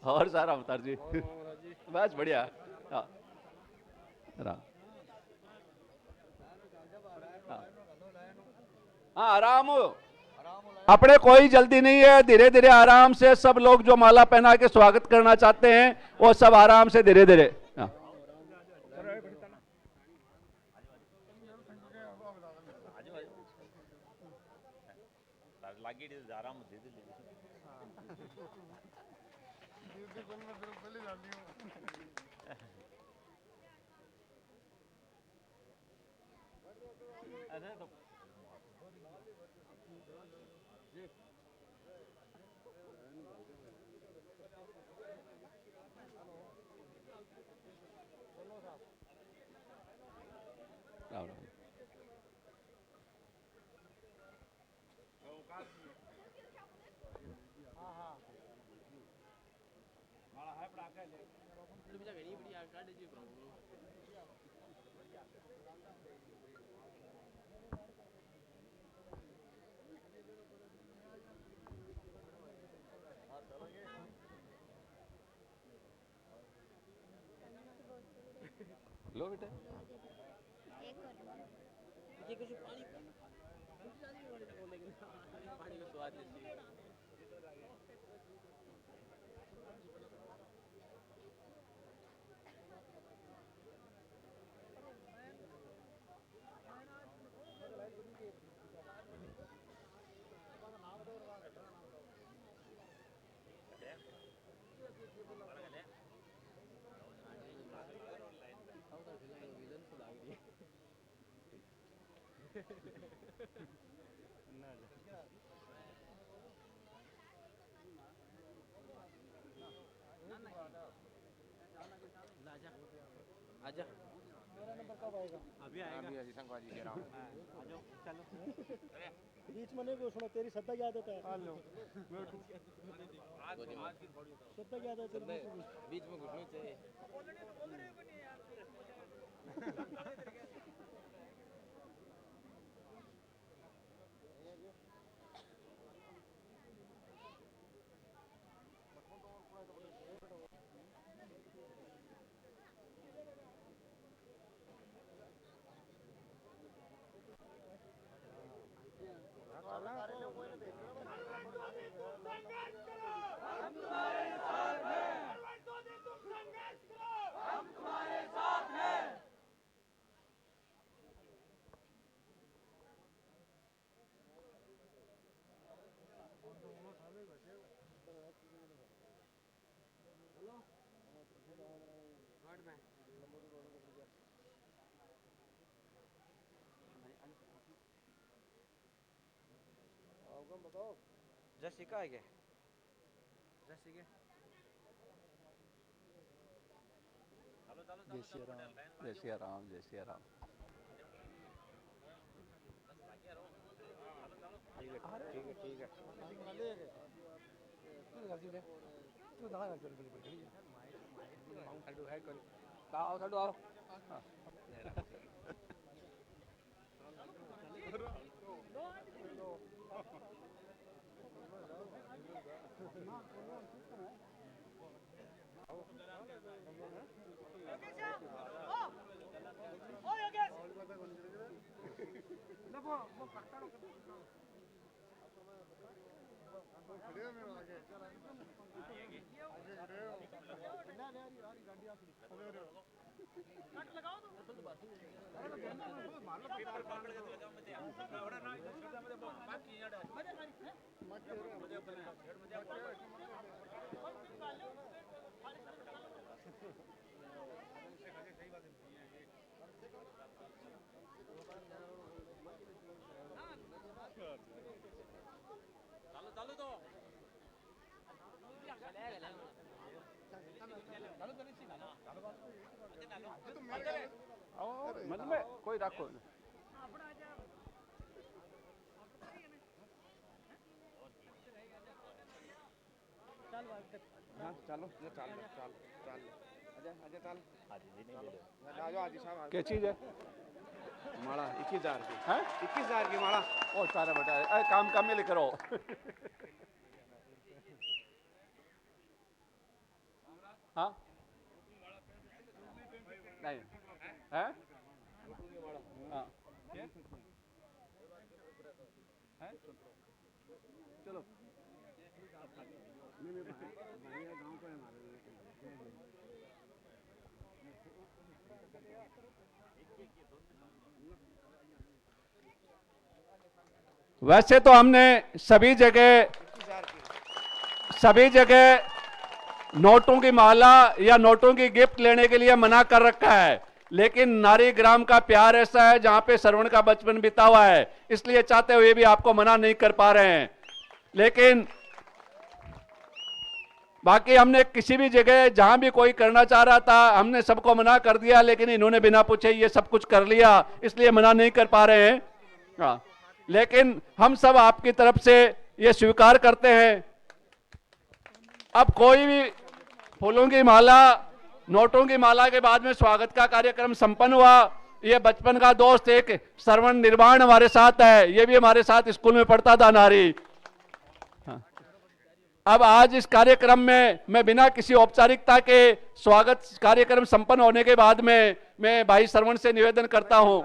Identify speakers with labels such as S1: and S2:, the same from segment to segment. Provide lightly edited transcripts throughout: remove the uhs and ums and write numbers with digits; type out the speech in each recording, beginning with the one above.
S1: और सारा अवतार जी बस बढ़िया। हाँ राम। हाँ हाँ, आराम हो। अपने कोई जल्दी नहीं है, धीरे धीरे आराम से सब लोग जो माला पहना के स्वागत करना चाहते हैं वो सब आराम से धीरे धीरे। हाँ राम राम। लो बेटे।
S2: आजा
S3: अभी आएगा जी संगवा जी कह रहा हूँ।
S2: आ जाओ चलो
S4: बीच में नहीं घुसना, तेरी श्रद्धा की आदत है। श्रद्धा की आदत है,
S2: बीच में घुसना चाहिए।
S4: बताओ।
S2: जसिका है क्या? जसिका
S1: जय श्री राम जय श्री राम जय श्री राम।
S2: ठीक है थोड़ा आओ
S1: मतलब में कोई रखो।
S3: हाँ चलो चल चल चल आजा आजा चल आ जाओ आजी साहब।
S1: क्या चीज है?
S3: माला 21,000 की
S1: हैं?
S3: 21,000 की माला।
S1: ओ सारा बेटा काम काम में लेकर आओ। हाँ नहीं है हाँ ये? है? चलो वैसे तो हमने सभी जगह नोटों की माला या नोटों की गिफ्ट लेने के लिए मना कर रखा है, लेकिन नारी ग्राम का प्यार ऐसा है जहां पे श्रवण का बचपन बीता हुआ है, इसलिए चाहते हुए भी आपको मना नहीं कर पा रहे हैं। लेकिन बाकी हमने किसी भी जगह जहां भी कोई करना चाह रहा था हमने सबको मना कर दिया, लेकिन इन्होंने बिना पूछे ये सब कुछ कर लिया, इसलिए मना नहीं कर पा रहे हैं। हाँ, लेकिन हम सब आपकी तरफ से ये स्वीकार करते हैं। अब कोई भी फूलों की माला, नोटों की माला के बाद में स्वागत का कार्यक्रम संपन्न हुआ। ये बचपन का दोस्त एक श्रवण निर्वाण हमारे साथ है, ये भी हमारे साथ स्कूल में पढ़ता था नारी। अब आज इस कार्यक्रम में मैं बिना किसी औपचारिकता के स्वागत कार्यक्रम संपन्न होने के बाद में मैं भाई श्रवण से निवेदन करता हूं।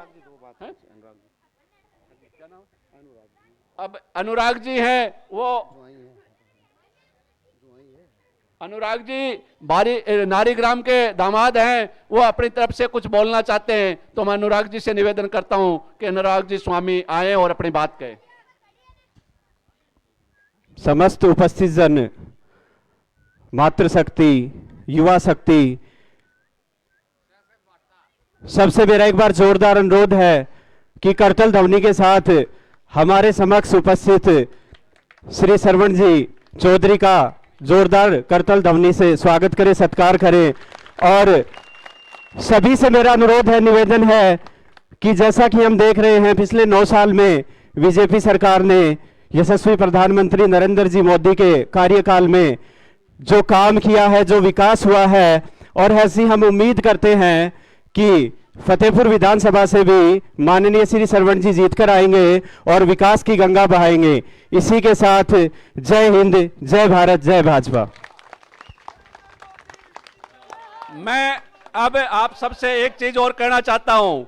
S1: अब अनुराग जी हैं, वो अनुराग जी नारी ग्राम के दामाद हैं, वो अपनी तरफ से कुछ बोलना चाहते हैं, तो मैं अनुराग जी से निवेदन करता हूं कि अनुराग जी स्वामी आए और अपनी बात कहें।
S5: समस्त उपस्थित जन, मातृशक्ति, युवा शक्ति, सबसे मेरा एक बार जोरदार अनुरोध है कि करतल ध्वनि के साथ हमारे समक्ष उपस्थित श्री श्रवण जी चौधरी का जोरदार करतल ध्वनि से स्वागत करें, सत्कार करें। और सभी से मेरा अनुरोध है, निवेदन है कि जैसा कि हम देख रहे हैं पिछले 9 साल में बीजेपी सरकार ने यशस्वी प्रधानमंत्री नरेंद्र जी मोदी के कार्यकाल में जो काम किया है, जो विकास हुआ है, और ऐसी हम उम्मीद करते हैं कि फतेहपुर विधानसभा से भी माननीय श्री श्रवण जी जीत कर आएंगे और विकास की गंगा बहाएंगे। इसी के साथ जय हिंद, जय भारत, जय भाजपा।
S1: मैं अब आप सबसे एक चीज और कहना चाहता हूं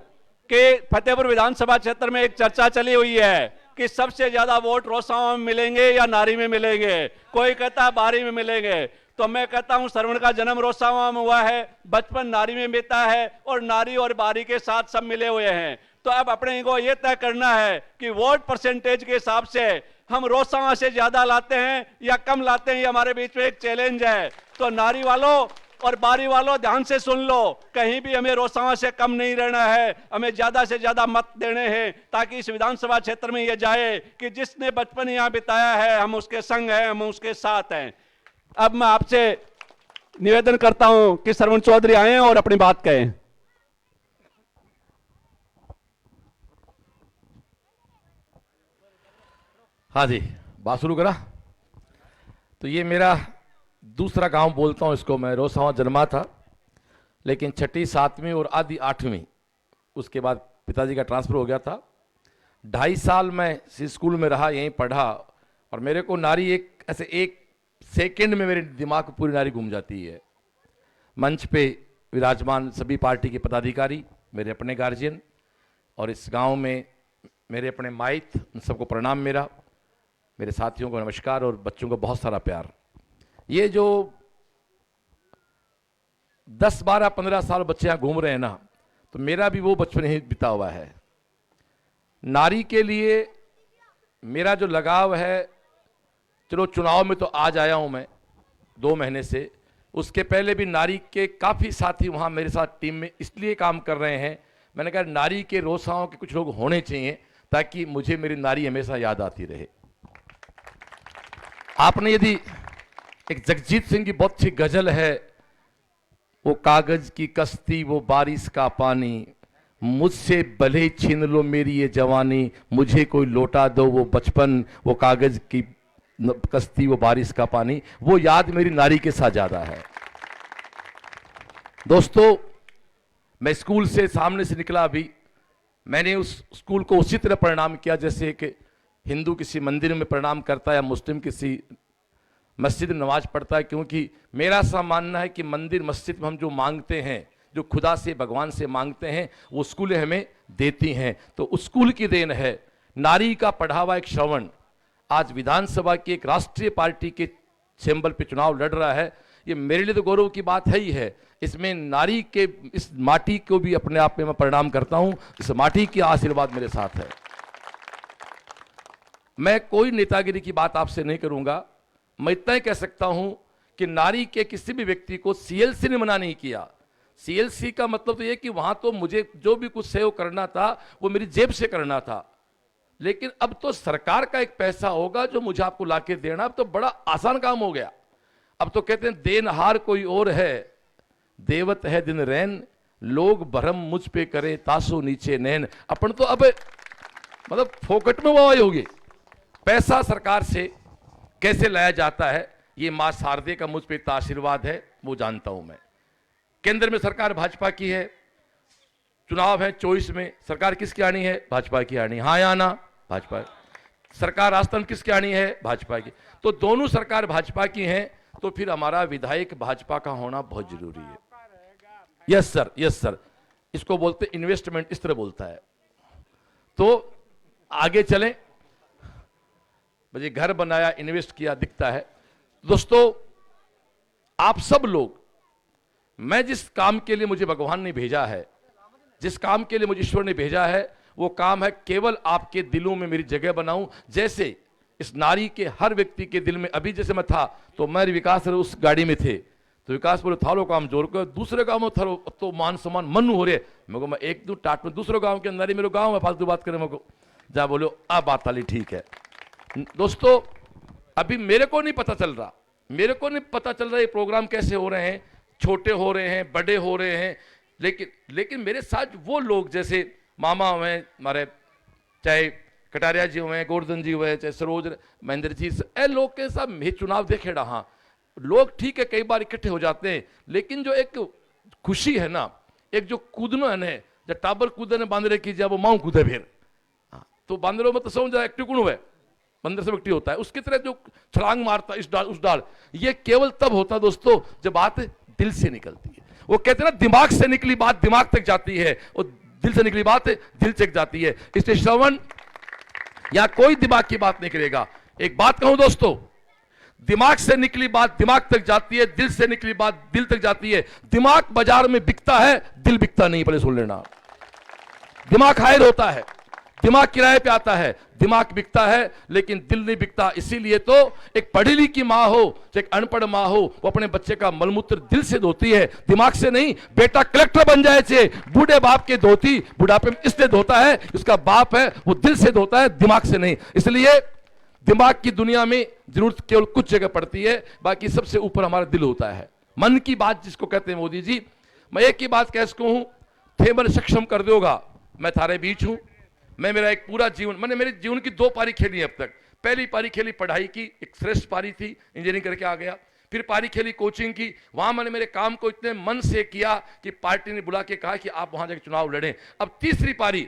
S1: कि फतेहपुर विधानसभा क्षेत्र में एक चर्चा चली हुई है कि सबसे ज्यादा वोट रोसावा में मिलेंगे या नारी में मिलेंगे। कोई कहता है बारी में मिलेंगे, तो मैं कहता हूं श्रवण का जन्म रोसावा में हुआ है, बचपन नारी में बीता है और नारी और बारी के साथ सब मिले हुए हैं। तो अब अपने को यह तय करना है कि वोट परसेंटेज के हिसाब से हम रोसावा से ज्यादा लाते हैं या कम लाते हैं, ये हमारे बीच में एक चैलेंज है। तो नारी वालों और बारी वालों ध्यान से सुन लो, कहीं भी हमें रोसावा से कम नहीं रहना है, हमें ज्यादा से ज्यादा मत देने हैं ताकि इस विधानसभा क्षेत्र में यह जाए कि जिसने बचपन यहां बिताया है हम उसके संग हैं, हम उसके साथ हैं। अब मैं आपसे निवेदन करता हूं कि श्रवण चौधरी आए और अपनी बात कहें।
S6: हाँ जी, बात शुरू करा। तो ये मेरा दूसरा गांव बोलता हूँ इसको मैं। रोसावा जन्मा था, लेकिन 6ठी 7वीं और आधी 8वीं उसके बाद पिताजी का ट्रांसफ़र हो गया था। 2.5 साल मैं इस स्कूल में रहा, यहीं पढ़ा, और मेरे को नारी एक ऐसे 1 सेकंड में मेरे दिमाग में पूरी नारी घूम जाती है। मंच पे विराजमान सभी पार्टी के पदाधिकारी, मेरे अपने गार्जियन, और इस गांव में मेरे अपने माइत, उन सबको प्रणाम मेरा, मेरे साथियों को नमस्कार और बच्चों को बहुत सारा प्यार। ये जो 10, 12, 15 साल बच्चे यहाँ घूम रहे हैं ना, तो मेरा भी वो बचपन ही बिता हुआ है। नारी के लिए मेरा जो लगाव है, चलो चुनाव में तो आज आया हूँ मैं 2 महीने से, उसके पहले भी नारी के काफ़ी साथी वहाँ मेरे साथ टीम में इसलिए काम कर रहे हैं। मैंने कहा नारी के रोसाओं के कुछ लोग होने चाहिए ताकि मुझे मेरी नारी हमेशा याद आती रहे। आपने यदि एक जगजीत सिंह की बहुत अच्छी गजल है, वो कागज की कश्ती वो बारिश का पानी, मुझसे भले छीन लो मेरी ये जवानी, मुझे कोई लौटा दो वो बचपन, वो कागज की कश्ती वो बारिश का पानी, वो याद मेरी नारी के साथ ज्यादा है। दोस्तों, मैं स्कूल से सामने से निकला, अभी मैंने उस स्कूल को उसी तरह प्रणाम किया जैसे कि हिंदू किसी मंदिर में प्रणाम करता है या मुस्लिम किसी मस्जिद में नमाज पढ़ता है, क्योंकि मेरा ऐसा मानना है कि मंदिर मस्जिद में हम जो मांगते हैं, जो खुदा से भगवान से मांगते हैं, वो स्कूलें हमें देती हैं। तो स्कूल की देन है। नारी का पढ़ावा एक श्रवण आज विधानसभा की एक राष्ट्रीय पार्टी के चैम्बर पे चुनाव लड़ रहा है, ये मेरे लिए तो गौरव की बात है ही है। इसमें नारी के इस माटी को भी अपने आप में मैं प्रणाम करता हूं, इस माटी की आशीर्वाद मेरे साथ है। मैं कोई नेतागिरी की बात आपसे नहीं करूंगा, मैं इतना ही कह सकता हूं कि नारी के किसी भी व्यक्ति को सीएलसी ने मना नहीं किया। सीएलसी का मतलब तो ये कि वहां तो मुझे जो भी कुछ सेव करना था वो मेरी जेब से करना था, लेकिन अब तो सरकार का एक पैसा होगा जो मुझे आपको लाके देना। अब तो बड़ा आसान काम हो गया। अब तो कहते हैं देनहार कोई और है, देवत है दिन रैन, लोग भरम मुझ पे करे तासो नीचे नैन। अपन तो अब मतलब फोकट में वो होगी। पैसा सरकार से कैसे लाया जाता है, ये मां शारदे का मुझ पे इतना आशीर्वाद है, वो जानता हूं मैं। केंद्र में सरकार भाजपा की है, चुनाव है 24 में, सरकार किसकी आनी है? भाजपा की आनी। हाँ या ना? भाजपा। सरकार राजस्थान किसकी आनी है? भाजपा की। तो दोनों सरकार भाजपा की हैं, तो फिर हमारा विधायक भाजपा का होना बहुत जरूरी है। यस सर, यस सर, इसको बोलते इन्वेस्टमेंट, इस तरह बोलता है। तो आगे चलें। मुझे घर बनाया, इन्वेस्ट किया, दिखता है। दोस्तों आप सब लोग, मैं जिस काम के लिए मुझे भगवान ने भेजा है, जिस काम के लिए मुझे ईश्वर ने भेजा है, वो काम है केवल आपके दिलों में मेरी जगह बनाऊं। जैसे इस नारी के हर व्यक्ति के दिल में, अभी जैसे मैं था तो मैं विकास उस गाड़ी में थे, तो विकास बोले थालो काम जोड़ कर दूसरे गांव में थालो तो मान सम्मान मन हो रहे। मेरे को मैं एक दो टाट में दूसरे गांव के अंदर ही मेरे गांव में फालतू बात करें, मेरे को जा बोलो आ बात वाली ठीक है। दोस्तों अभी मेरे को नहीं पता चल रहा, मेरे को नहीं पता चल रहा ये प्रोग्राम कैसे हो रहे हैं, छोटे हो रहे हैं, बड़े हो रहे हैं, लेकिन मेरे साथ वो लोग जैसे मामा हुए हमारे, चाहे कटारिया जी हुए, गोवर्धन जी हुए, चाहे सरोज महेंद्र जी, ए लोग के साथ मैं चुनाव देखे रहा। लोग ठीक है कई बार इकट्ठे हो जाते हैं, लेकिन जो एक खुशी है ना, एक जो कूदना है, जब टाबर कूदने बांदरे की जब वो माऊ कूदे फिर, तो बांदरों में तो समझ जाए एक्टिव कौन हुआ, बंदर से व्यक्ति होता है, उसकी तरह जो छलांग मारता इस डाल उस डाल, ये केवल तब होता दोस्तों जब बात दिल से निकलती है। वो कहते हैं ना दिमाग से निकली बात दिमाग तक जाती है, और दिल से निकली बात दिल तक जाती है। इसलिए श्रवण या कोई दिमाग की बात नहीं करेगा। एक बात कहूं दोस्तों, दिमाग से निकली बात दिमाग तक जाती है, दिल से निकली बात दिल तक जाती है। दिमाग बाजार में बिकता है, दिल बिकता नहीं, पहले सुन लेना। दिमाग हायर होता है, दिमाग किराए पे आता है, दिमाग बिकता है लेकिन दिल नहीं बिकता। इसीलिए तो एक पढ़ी लिखी माँ हो चाहे एक अनपढ़ माँ हो, वो अपने बच्चे का मलमूत्र दिल से धोती है, दिमाग से नहीं। बेटा कलेक्टर बन जाए चे, बूढ़े बाप के धोती बुढ़ापे में इसलिए धोता है, उसका बाप है वो दिल से धोता है, दिमाग से नहीं। इसलिए दिमाग की दुनिया में जरूरत केवल कुछ जगह पड़ती है, बाकी सबसे ऊपर हमारा दिल होता है। मन की बात जिसको कहते हैं मोदी जी, मैं एक ही बात कह सकूं हूं, थे मन सक्षम कर दोगा, मैं थारे बीच हूं। मैं मेरा एक पूरा जीवन, मैंने मेरे जीवन की 2 पारी खेली है अब तक। पहली पारी खेली पढ़ाई की, एक श्रेष्ठ पारी थी, इंजीनियरिंग करके आ गया। फिर पारी खेली कोचिंग की, वहां मैंने मेरे काम को इतने मन से किया कि पार्टी ने बुला के कहा कि आप वहां जाकर चुनाव लड़ें। अब तीसरी पारी,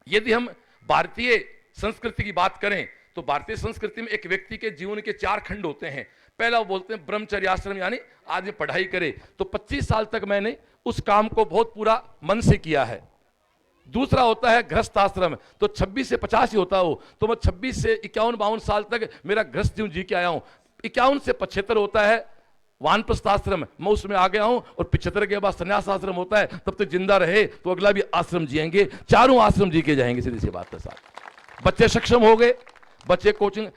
S6: यदि हम भारतीय संस्कृति की बात करें तो भारतीय संस्कृति में एक व्यक्ति के जीवन के 4 खंड होते हैं। पहला वो बोलते हैं ब्रह्मचर्य आश्रम, यानी आदमी पढ़ाई करे। तो 25 साल तक मैंने उस काम को बहुत पूरा मन से किया है। दूसरा होता है गृहस्थ आश्रम, तो 26 से 50 ही होता हो, तो मैं 26 से 51-52 साल तक मेरा गृहस्थ जीवन जी के आया हूं। 51 से 75 होता है वानप्रस्थ आश्रम, मैं उसमें आ गया हूं। और 75 के बाद संन्यास आश्रम होता है, तब तक जिंदा रहे तो अगला भी आश्रम जिएंगे, चारों आश्रम जी के जाएंगे सीधी सी बात के साथ। बच्चे सक्षम हो गए, बच्चे कोचिंग।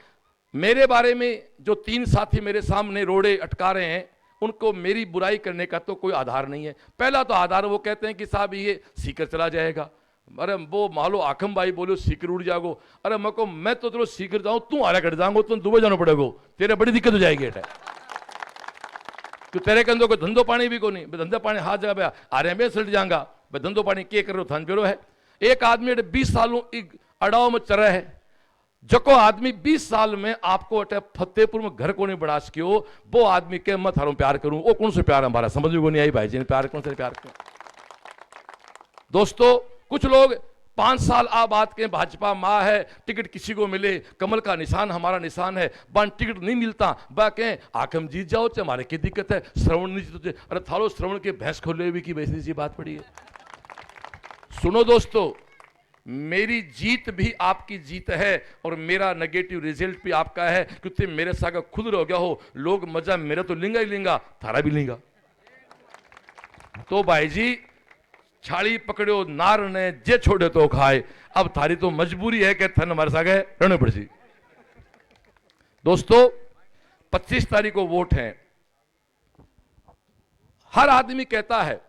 S6: मेरे बारे में जो 3 साथी मेरे सामने रोड़े अटका रहे हैं, उनको मेरी बुराई करने का तो कोई आधार नहीं है। पहला तो आधार वो कहते हैं कि साहब ये सीकर चला जाएगा, अरे वो मालो आखम भाई बोलो सीकर उड़ जाओ, अरे मैं तो चलो सीकर जाऊं, तू आरा कट जाऊंगा, तुम दुबई जाना पड़ेगा, तेरे बड़ी दिक्कत हो जाएगी। तो तेरे के अंदर कोई धंधो पानी भी को नहीं, धंधा पानी हाथ जगह आरे में सट जाऊंगा, धंधो पानी के करो थान पेरो है। एक आदमी 20 सालों अड़ाव में चल रहा है, जको आदमी 20 साल में आपको अटे फतेहपुर में घर को नहीं बढ़ा सकियो, वो आदमी के मैं थारों प्यार करूं, वो कौन से प्यार हमारा समझ में को नहीं आई भाई जी ने प्यार कौन से प्यार क्यों। दोस्तों कुछ लोग 5 साल आप बात करें भाजपा माँ है, टिकट किसी को मिले, कमल का निशान हमारा निशान है, बन टिकट नहीं मिलता बा कहें आकम जीत जाओ चाहे हमारे की दिक्कत है, श्रवण नहीं जीतो, अरे थारो श्रवण के भैंस खोले हुए की वैसी सी बात पड़ी है। सुनो दोस्तों, मेरी जीत भी आपकी जीत है और मेरा नेगेटिव रिजल्ट भी आपका है, क्योंकि मेरे साथ खुद रह गया हो, लोग मजा मेरा तो लेंगा ही लेंगा, थारा भी लेंगा। तो भाई जी छाड़ी पकड़ो नार ने जे छोड़े तो खाए, अब थारी तो मजबूरी है कि थन हमारे साथ रहने पड़ सी। दोस्तों 25 तारीख को वोट है, हर आदमी कहता है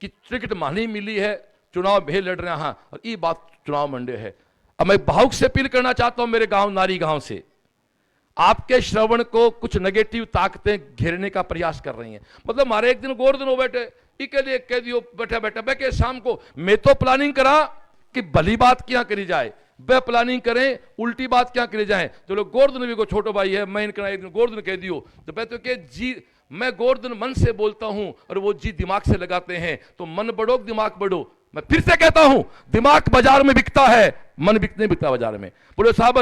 S6: कि टिकट मानी मिली है, चुनाव भेल लड़ रहे हैं और ये बात चुनाव मंडे है। अब मैं भावुक से अपील करना चाहता हूं मेरे गांव नारी गांव से, आपके श्रवण को कुछ नेगेटिव ताकतें घेरने का प्रयास कर रही हैं। मतलब हमारे एक दिन गोर दिन हो बैठे के लिए कह दियो बैठे बैठे बैठे शाम को मैं तो प्लानिंग करा कि भली बात क्या करी जाए, वे प्लानिंग करें उल्टी बात क्या करी जाए। तो लोग गोवर्धन भी को छोटो भाई है, मैं इनका एक दिन गोवर्धन कह दियो तो कहते कि जी मैं गोवर्धन मन से बोलता हूं और वो जी दिमाग से लगाते हैं, तो मन बढ़ो दिमाग बढ़ो। मैं फिर से कहता हूं दिमाग बाजार में बिकता है, मन नहीं बिकता बाजार में। बोले साहब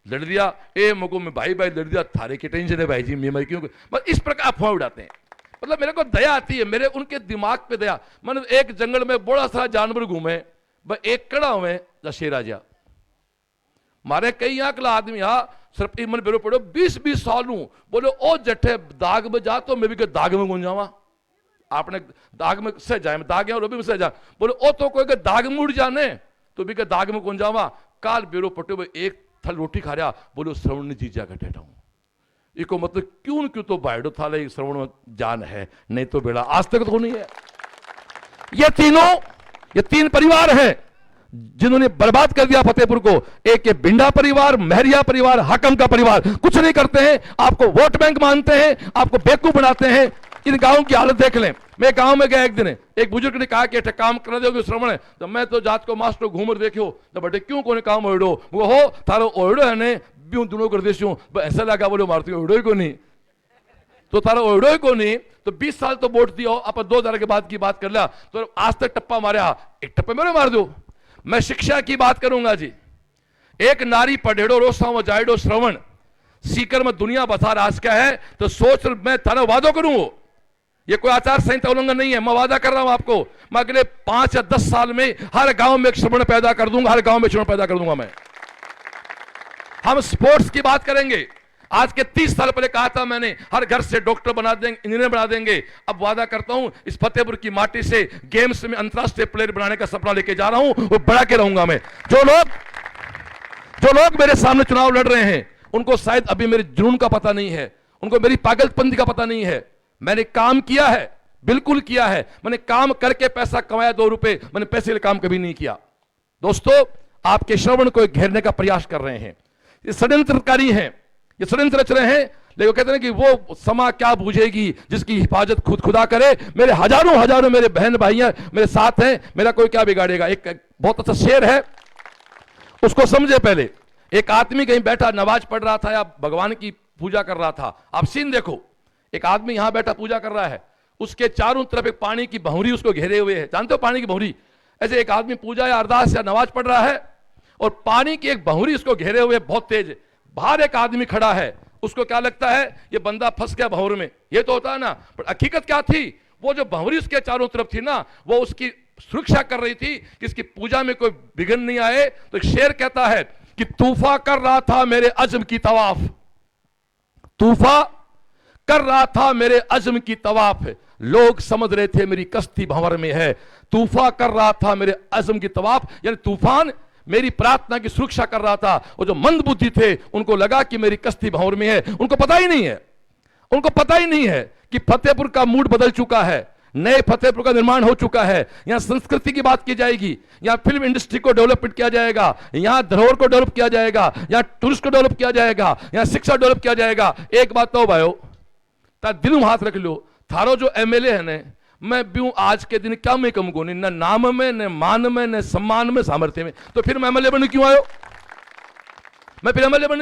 S6: लड़ दिया ए मको में भाई लड़ दिया, थारे के टेंशन है भाई जी मैं क्यों, बस इस प्रकार अफवाह उड़ाते हैं। मतलब मेरे को दया आती है, मेरे उनके दिमाग पे दया। मैंने एक जंगल में बड़ा सारा जानवर घूमे, एक कड़ा हुए शेरा जा मारे कई आकला आदमी सिर्फ मन बेरो पड़ो 20-20 साल हूं, बोले ओ जट्ठे दाग में जा तो मैं भी दाग में गुंज जावा, आपने दाग में सह जाए मैं दाग भी सह जा, बोले ओ तो कोई के दाग में उड़ जाने तो भी के दाग में गुंज जावा। काल बेरो पटो एक थल रोटी खा रहा, बोलो श्रवण ने जीत जाकर टेटा हूं, इको मतलब क्यों तो बाइडो थाले श्रवण में जान है, नहीं तो बेड़ा आज तक तो नहीं है। ये 3 परिवार हैं जिन्होंने बर्बाद कर दिया फतेहपुर को। एक ये बिंडा परिवार, महरिया परिवार, हाकम का परिवार, कुछ नहीं करते हैं, आपको वोट बैंक मानते हैं, आपको बेवकूफ बनाते हैं। इन गांव की हालत देख लें। मैं गांव में गया एक दिन, एक बुजुर्ग ने कहा कि काम कर दोगे श्रवण है, तो मैं तो जात को मास्टर घूमर देखो तो बटे क्यों कोने काम ओढ़ो, वो हो थारो ओढ़ो है ने ब्यूं दोनों कर देशों, ऐसा लगा बोलो मारती ओढ़ो को नहीं तो थारा ओढ़ो को नहीं, तो 20 साल तो वोट दिया, आप 2000 के बाद की बात कर लिया तो आज तक टप्पा मारा, एक टप्पे मेरे मार दो। मैं शिक्षा की बात करूंगा जी, एक नारी पढ़ेड़ो रोसा जाएडो श्रवण सीकर में दुनिया बता राज क्या है, तो सोच मैं थारा वादो करूं, ये कोई आचार संहिता उल्लंघन नहीं है, मैं वादा कर रहा हूं आपको, मैं अगले 5 या 10 साल में हर गांव में एक श्रवण पैदा कर दूंगा, हर गांव में श्रवण पैदा कर दूंगा मैं। हम स्पोर्ट्स की बात करेंगे, आज के 30 साल पहले कहा था मैंने हर घर से डॉक्टर बना देंगे, इंजीनियर बना देंगे। अब वादा करता हूं इस फतेहपुर की माटी से गेम्स में अंतरराष्ट्रीय प्लेयर बनाने का सपना लेके जा रहा हूं, वो बढ़ा के रहूंगा मैं। जो लोग मेरे सामने चुनाव लड़ रहे हैं उनको शायद अभी मेरे जुनून का पता नहीं है, उनको मेरी पागलपंती का पता नहीं है। मैंने काम किया है, बिल्कुल किया है, मैंने काम करके पैसा कमाया 2 रुपए, मैंने पैसे के काम कभी नहीं किया। दोस्तों आपके श्रवण को घेरने का प्रयास कर रहे हैं, ये षड्यंत्रकारी हैं, ये षड्यंत्र रच रहे हैं, लेकिन कहते हैं कि वो समा क्या बूझेगी जिसकी हिफाजत खुद खुदा करे। मेरे हजारों मेरे बहन भाइयां मेरे साथ हैं, मेरा कोई क्या बिगाड़ेगा। एक बहुत अच्छा शेर है, उसको समझे। पहले एक आदमी कहीं बैठा नमाज पढ़ रहा था या भगवान की पूजा कर रहा था, आप सीन देखो, एक आदमी यहां बैठा पूजा कर रहा है, उसके चारों तरफ एक पानी की भंवरी उसको घेरे हुए है, जानते हो पानी की भंवरी, ऐसे एक आदमी पूजा या अरदास या नमाज पढ़ रहा है और पानी की एक भंवरी उसको घेरे हुए बहुत तेज, बाहर एक आदमी खड़ा है, उसको क्या लगता है ये बंदा फंस गया भंवर में, ये तो होता है ना, पर हकीकत क्या थी, वो जो भंवरी उसके चारों तरफ थी ना, वो उसकी सुरक्षा कर रही थी कि इसकी पूजा में कोई विघ्न नहीं आए। तो एक शेर कहता है कि तूफा कर रहा था मेरे अज़्म की तवाफ, तूफा कर रहा था मेरे अज़्म की तवाफ, लोग समझ रहे थे मेरी कश्ती भंवर में है। तूफा कर रहा था मेरे अज़्म की तवाफ, यानी तूफान मेरी प्रार्थना की सुरक्षा कर रहा था। वो जो मंद बुद्धि थे उनको लगा कि मेरी कश्ती भंवर में है, उनको पता ही नहीं है कि फतेहपुर का मूड बदल चुका है, नए फतेहपुर का निर्माण हो चुका है। यहां संस्कृति की बात की जाएगी, यहां फिल्म इंडस्ट्री को डेवलपमेंट किया जाएगा, यहां धरोहर को डेवलप किया जाएगा, यहां टूरिस्ट को डेवलप किया जाएगा, यहां शिक्षा डेवलप किया जाएगा। एक बात तो भाइयों दिल में हाथ रख लो, थारो जो एमएलए है ने, मैं भी आज के दिन क्या मैं कम गोनी, न नाम में न मान में न सम्मान में सामर्थ्य में, तो फिर मैं एमएलए बनने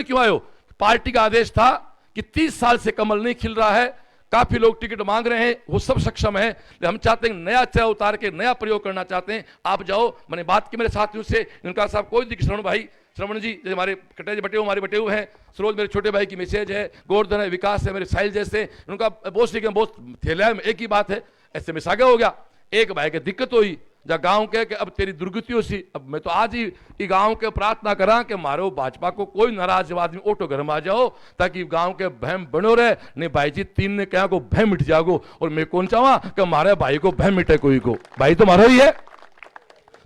S6: क्यों आयो? पार्टी का आदेश था कि 30 साल से कमल नहीं खिल रहा है, काफी लोग टिकट मांग रहे हैं, वो सब सक्षम है, लेकिन हम चाहते हैं नया चेहरा उतार के नया प्रयोग करना चाहते हैं। आप जाओ, मैंने बात की मेरे साथियों से, इनका साहब कोई दिक्कत, श्रवण भाई, श्रवण जी जैसे हमारे कटे बटे हुए, हमारे बटे हुए हैं, सरोज मेरे छोटे भाई की मैसेज है, गोवर्धन है, विकास है, मेरे साहिल जैसे, उनका बहुत ठीक है, बहुत थैला है, एक ही बात है, ऐसे में सागा हो गया। एक भाई की दिक्कत हुई जा गांव के कि अब तेरी दुर्गति सी, अब मैं तो आज ही गांव के प्रार्थना करा कि मारो भाजपा को कोई नाराज आदमी ऑटो घर में आ जाओ, ताकि गांव के बहम बनो रहे। नहीं भाई जी, तीन ने क्या को बह मिट जागो, और मैं कौन चाहवा कि मारे भाई को बह मिटे कोई को, भाई तो मारो ही है।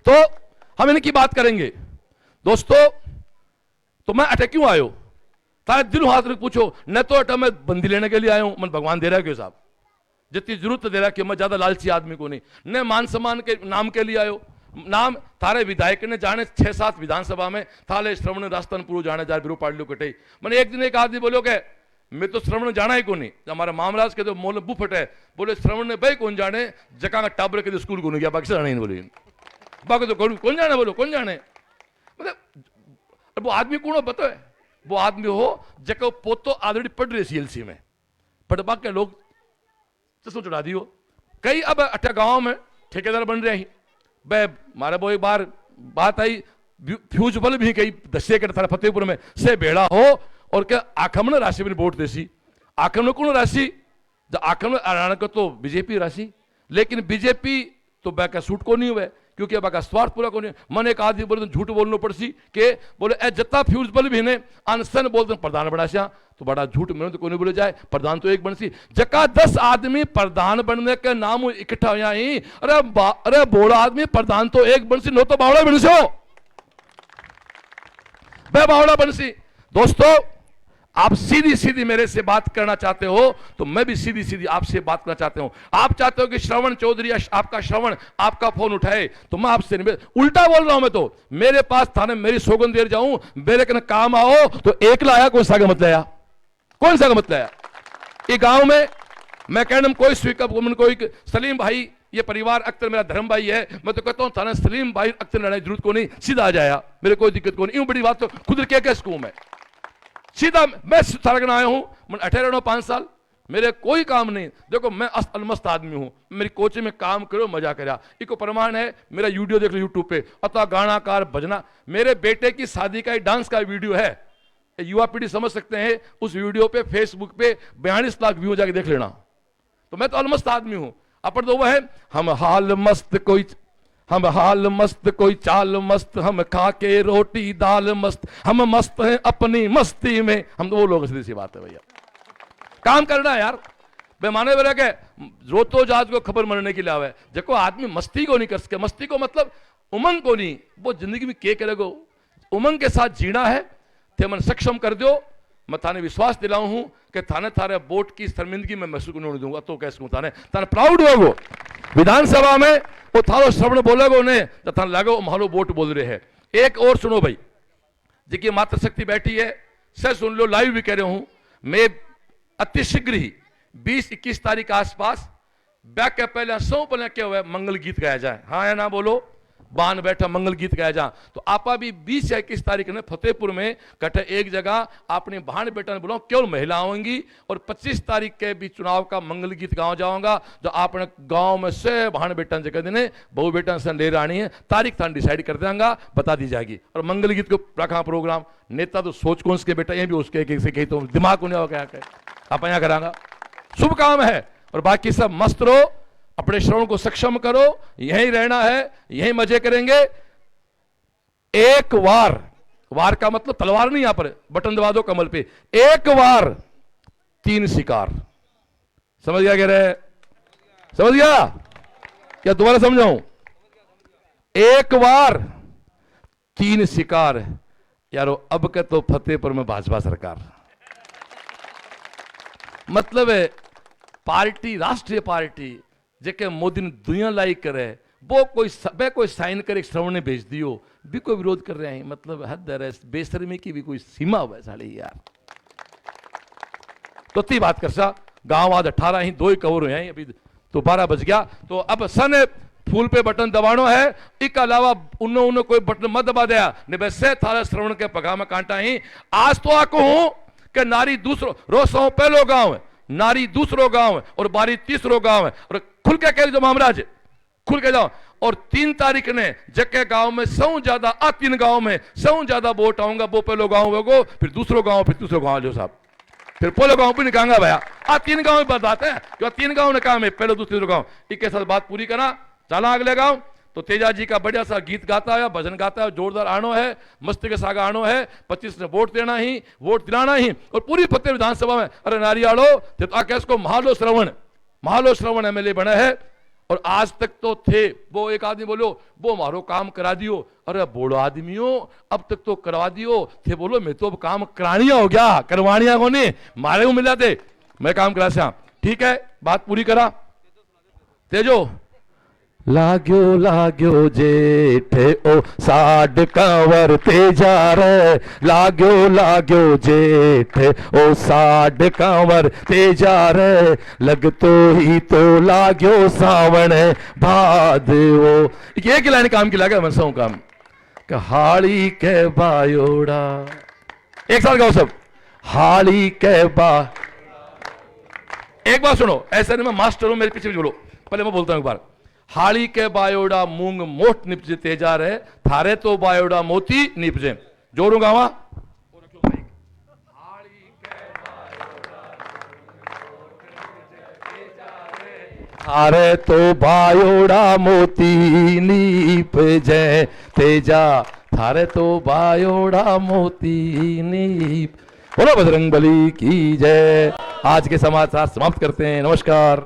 S6: तो हम इनकी बात करेंगे दोस्तों। तो मैं अटक क्यों आयो, तारे दिल हाथ रख पूछो, न तो अटक मैं बंदी लेने के लिए आया हूं, मन भगवान दे रहा है क्यों साहब, जितनी जरूरत दे रहा है कि मैं ज्यादा लालची आदमी को नहीं, न मान सम्मान के नाम के लिए आयो। नाम थारे विधायक ने जाने 6-7 विधानसभा में, थाले श्रवण राजस्थानपुर जाने जा बिरो पाड़ लो कटे। मैंने एक दिन एक आदमी बोलो के मैं तो श्रवण जाना ही को नहीं, हमारा मामराज के तो मोल बू फटे, बोले श्रवण ने भाई कौन जाने, जका का टाबर के स्कूल को नहीं गया, बाकी जाना ही नहीं बोले, बाकी तो कौन जाने, बोलो कौन जाने। मतलब वो आदमी कौन पता है, वो आदमी हो जको पोतो ऑलरेडी पढ़ रहे CLC में, पर बाकी लोग चश्मा चढ़ा दियो। कई अब अट्ठा गांव में ठेकेदार बन रहे हैं, बे मारे वो एक बार बात आई, फ्यूज बल भी कई दस्ये के थारा फतेहपुर में से बेड़ा हो, और क्या आखमन राशि में वोट देसी, आखमन कौन राशि, आखमन हरियाणा को तो बीजेपी राशि, लेकिन बीजेपी तो बैका सूट को नहीं हुए, क्योंकि बाका स्वार्थ पूरा को नहीं। मन एक आदमी बोले तो झूठ बोलना पड़सी के बोले ए जत्ता फ्यूज बल भी ने अनसन बोलते प्रधान बनाशा, तो बड़ा झूठ मेरे तो कोई बोले जाए, प्रधान तो एक बनसी, जका 10 आदमी प्रधान बनने के नाम इकट्ठा हो ही, अरे बोड़ा आदमी प्रधान तो एक बनसी, नो तो बावड़ा बनसी हो, बावड़ा बनसी। दोस्तों आप सीधी सीधी मेरे से बात करना चाहते हो, तो मैं भी सीधी सीधी आपसे बात करना चाहता हूं। आप चाहते हो कि श्रवण चौधरी आपका श्रवण आपका फोन उठाए, तो मैं आपसे उल्टा बोल रहा हूं। मैं तो मेरे पास थाने मेरी सौगंध दे जाऊं, मेरे कने काम आओ तो एक लाया, कौन सा मत लाया, कौन सा मत लाया। ये गांव में मैं कहना कोई स्वीकार कोई सलीम भाई, ये परिवार अख्तर मेरा धर्म भाई है, मैं तो कहता हूं थाने सलीम भाई अख्तर लड़ाई जरूरत को नहीं, सीधा आ जाया, मेरे कोई दिक्कत को नहीं। यूं बड़ी बात तो खुद के कह सकूं मैं, सीधा मैं सारगना आया हूं, मैं 18-5 साल, मेरे कोई काम नहीं। देखो मैं अलमस्त आदमी हूं, मेरी कोचिंग में काम करो मजा करा, इको प्रमाण है मेरा वीडियो देख लो यूट्यूब पे, अतः गानाकार भजना, मेरे बेटे की शादी का डांस का वीडियो है, युवा पीढ़ी समझ सकते हैं, उस वीडियो पे फेसबुक पे 42 लाख व्यू जाके देख लेना। तो मैं तो अलमस्त आदमी हूं। अपन तो वो है हम हाल मस्त कोई चाल मस्त, हम खा के रोटी दाल मस्त, हम मस्त हैं अपनी मस्ती में, हम तो वो लोग सीधी सी बात है भैया, काम करना है यार। बेमाने बोला के रोतो जात को खबर मनने के लिए आवे, जको आदमी मस्ती को नहीं कर सके, मस्ती को मतलब उमंग को नहीं, वो जिंदगी में क्या करेगो, उमंग के साथ जीना है, थे मन सक्षम कर दो। मैं थाने विश्वास दिलाऊं हूं कि थाने थारे वोट की शर्मिंदगी में महसूस नहीं दूंगा, तो कैसे कहूं थाने प्राउड होगो। विधानसभा में वो थारो श्रवण बोलेगो ने तो थाने लगो मारो वोट बोल रहे हैं। एक और सुनो भाई, जिनकी मातृशक्ति बैठी है से सुन लो, लाइव भी कह रहे हूं मैं, अति शीघ्र ही 20-21 तारीख के आसपास बैक के पहले सौ पहले क्या हुआ मंगल गीत गाया जाए, हाँ या ना बोलो, बान बैठा मंगल गीत गाया जा। तो आपा भी 20 या 21 तारीख ने फतेहपुर में कटे एक जगह अपने भाण बेटा ने बुलाओ, केवल महिला होंगी, और 25 तारीख के भी चुनाव का मंगल गीत गाँव जाऊंगा, जो आपने गांव में से भाण बेटा जगह देने बहु बेटा से ले रानी है, तारीख थान डिसाइड कर देंगे, बता दी जाएगी। और मंगल गीत को रखा प्रोग्राम, नेता तो सोच कौन के बेटा, ये भी उसके कही तो दिमाग को नहीं होगा क्या आप यहाँ करांगा, शुभ काम है। और बाकी सब मस्त रहो, अपने श्रवण को सक्षम करो, यहीं रहना है, यहीं मजे करेंगे। एक वार का मतलब तलवार नहीं, यहां पर बटन दबा दो कमल पे, एक वार 3 शिकार, समझ गया कह रहे, समझ गया क्या, दोबारा समझाऊं, एक वार 3 शिकार यारो। अब के तो फतेहपुर में भाजपा सरकार, मतलब है पार्टी, राष्ट्रीय पार्टी जेके मोदी ने दुनिया लाइक करे, वो कोई साइन करे श्रवण ने भेज दियो, भी कोई विरोध कर रहे हैं, मतलब हद है, बेशर्मी की भी कोई सीमा हुआ साली यार। तो ती बात कर सा, गांव आज 18 ही 2 ही कवर हुए हैं, अभी तो 12 बज गया, तो अब सन फूल पे बटन दबानो है, इसके अलावा उन्होंने कोई बटन मत दबा दिया, वैसे थारा श्रवण के पगा में कांटा ही। आज तो आको हूं कि नारी दूसरो रोसों पहलो गांव है, नारी दूसरो गांव है और बारी तीसरो गांव है। और खुल के कह जो महाराज, खुल के जाओ। और 3 तारीख ने जके गांव में सौ ज्यादा 3 गांव में सौ ज्यादा वोट आऊंगा, वो पहलो गांव होगो, फिर दूसरो गांव, फिर तीसरो गांव जो साहब, फिर पहले गांव भी निकालूंगा भैया। 3 गांव में बात है कि 3 गांव ने काम है, पहले दूसरे गांव। इक्के साथ बात पूरी करा, चला अगले गांव। तो तेजा जी का बढ़िया सा गीत गाता है, भजन गाता है, जोरदार आनो है, मस्त के सागा आनो है। 25 ने वोट देना ही, वोट दिलाना ही। और पूरी फतेह विधानसभा में अरे नारियालो तो आके इसको महालो श्रवण एमएलए बना है। और आज तक तो थे वो, एक आदमी बोलो वो मारो काम करा दियो, अरे बोलो आदमियों अब तक तो करवा दियो थे, बोलो मैं तो अब काम करानिया हो गया, करवानिया को नहीं, मारे को मिला थे, मैं काम करा श्याम। ठीक है, बात पूरी करा। तेजो लाग्यो लाग्यो जेठे ओ साड कांवर तेजा रे, लाग्यो जेठे ओ साड कांवर तेजा रे, लगतो ही तो लाग्यो सावण भादवो। एक लाइन काम की लागे मनसाऊ काम कि हाड़ी के बायोड़ा, एक साथ गाओ सब, हाड़ी के बा। एक बार सुनो, ऐसे नहीं मैं मास्टर हूं, मेरे पीछे बोलो, पहले मैं बोलता हूं एक बार। हाड़ी के बायोड़ा मूंग मोट निपजे तेजा रे, थारे तो बायोड़ा मोती निपजे। जोरू गावा, थारे तो बायोड़ा मोती निपजे तेजा, थारे तो बायोड़ा मोती नीप। बोलो बजरंगबली की जय। आज के समाचार समाप्त करते हैं, नमस्कार।